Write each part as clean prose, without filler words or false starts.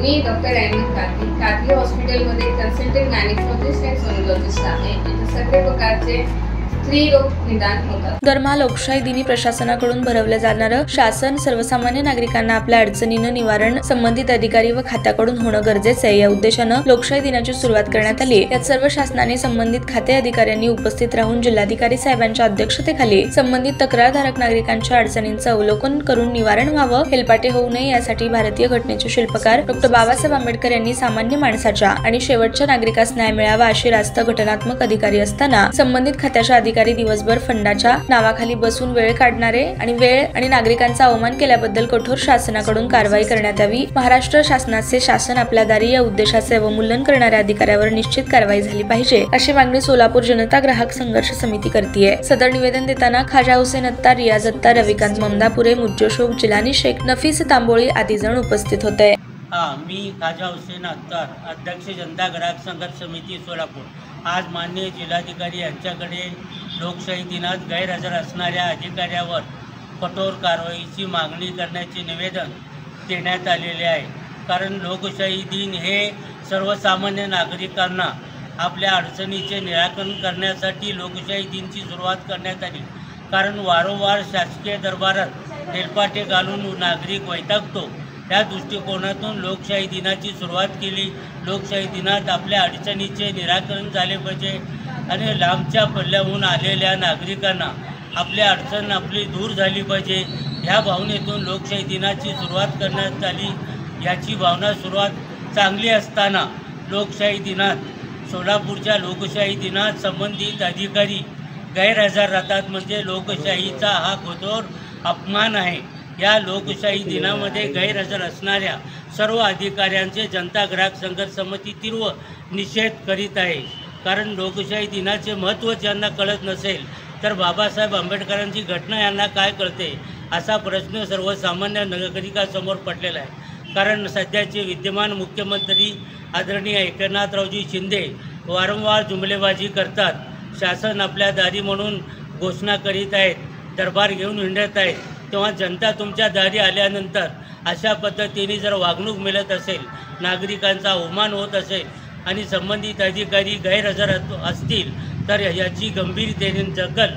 मी doctor Ahmad Qadri हॉस्पिटलमध्ये consultant gynaecologist आणि sonologist आहे। इथे सगळे प्रकारचे स्त्री रोग निदान होतात। दरम्यान लोकशाही दिनी प्रशासनाकडून भरवलं जाणारं शासन सर्वसामान्य नागरिकांना आपल्या अडचणींना निवारण संबंधित अधिकारी व खात्याकडून होणं गरजेचं आहे। या उद्देशानं लोकशाही दिनाची सुरुवात करण्यात आली। यात सर्व शासनाने संबंधित खाते अधिकाऱ्यांनी उपस्थित राहून जिल्हाधिकारी साहेबांच्या अध्यक्षतेखाली संबंधित तक्रारधारक नागरिकांच्या अडचणींचं अवलोकन करून निवारण व्हावं, हेलपाटे होऊ नये यासाठी भारतीय घटनेचे शिल्पकार डॉ. बाबासाहेब आंबेडकर यांनी सामान्य माणसाच्या आणि शेवटच्या नागरिकास न्याय मिळावा अशी रास्त घटनात्मक अधिकारी असताना संबंधित खात्याच्या अधिकारी दिवसभर फंडाच्या नावाखाली बसून वेळ काढणारे आणि नागरिकांचा अवमान केल्याबद्दल कठोर शासनाकडून कारवाई करण्यात यावी। महाराष्ट्र शासनाचे शासन आपल्या दारी या उद्देशाचे अवमूल्यन करणाऱ्या अधिकाऱ्यावर निश्चित कारवाई झाली पाहिजे, अशी मागणी सोलापूर जनता ग्राहक संघर्ष समिती करतेय। सदर निवेदन देताना खाजा हुसेन अत्तार, रियाज अत्तार, रविकांत ममदापुरे, मुज्जोशोक जिलानी शेख, नफीस तांबोळी आदी जण उपस्थित होते। मी खाजा हुसेन अत्तार, अध्यक्ष जनता ग्राहक संघर्ष समिती सोलापूर। आज माननीय जिल्हाधिकारी यांच्याकडे लोकशाही दिनात गैरहजर असणाऱ्या अधिकाऱ्यावर कठोर कारवाईची मागणी करण्याचे निवेदन देण्यात आलेले आहे। कारण लोकशाही दिन हे सर्वसामान्य नागरिकांना आपल्या अडचणीचे निराकरण करण्यासाठी लोकशाही दिनची सुरुवात करण्यात आली। कारण वारंवार शासकीय दरबारात हेलपाटे घालून नागरिक वैतागतो, त्या दृष्टिकोनातून लोकशाही दिनाची सुरुवात केली। लोकशाही दिनात आपल्या अडचणीचे निराकरण झाले पाहिजे आणि लांबच्या पल्ल्याहून आलेल्या नागरिकांना आपल्या अडचण आपली दूर झाली पाहिजे, ह्या भावनेतून लोकशाही दिनाची सुरुवात करण्यात आली। याची भावना सुरुवात चांगली असताना लोकशाही दिनात सोलापूरच्या लोकशाही दिनात संबंधित अधिकारी गैरहजर राहतात, म्हणजे लोकशाहीचा हा कठोर अपमान आहे। या लोकशाही दिनामध्ये गैरहजर असणाऱ्या सर्व अधिकाऱ्यांचे जनता ग्राहक संघर्ष समिती तीव्र निषेध करीत आहे। कारण लोकशाही दिनाचे महत्त्व ज्यांना कळत नसेल तर बाबासाहेब आंबेडकरांची घटना यांना काय कळते, असा प्रश्न सर्वसामान्य नागरिकांसमोर पडलेला आहे। कारण सध्याचे विद्यमान मुख्यमंत्री आदरणीय एकनाथरावजी शिंदे वारंवार जुमलेबाजी करतात। शासन आपल्या दारी म्हणून घोषणा करीत आहेत, दरबार घेऊन हिंडत आहेत, तेव्हा जनता तुमच्या दारी आल्यानंतर अशा पद्धतीने जर वागणूक मिळत असेल, नागरिकांचा अवमान होत असेल आणि संबंधित अधिकारी गैरहजर असतील तर याची गंभीरतेने दखल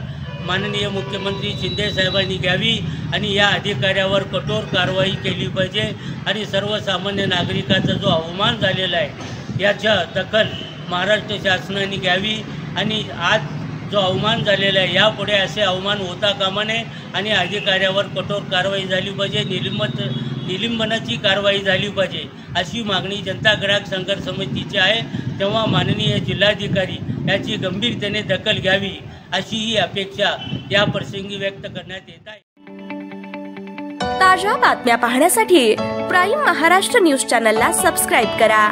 माननीय मुख्यमंत्री शिंदे साहेबांनी घ्यावी आणि या अधिकाऱ्यावर कठोर कारवाई केली पाहिजे आणि सर्वसामान्य नागरिकाचा जो अवमान झालेला आहे याच्या दखल महाराष्ट्र शासनाने घ्यावी। आणि आज जो अवमान झालेला आहे यापुढे असे अवमान होता कामा नये आणि अधिकाऱ्यावर कठोर कारवाई झाली पाहिजे, निलंबनाची कारवाई झाली पाहिजे, अशी मागणी जनता ग्राहक संघर्ष समितीची आहे। तेव्हा माननीय जिल्हाधिकारी याची गंभीरतेने दखल घ्यावी अशी ही अपेक्षा या प्रसंगी व्यक्त करण्यात येत आहे। ताज्या बातम्या पाहण्यासाठी प्राईम महाराष्ट्र न्यूज चॅनलला सबस्क्राईब करा।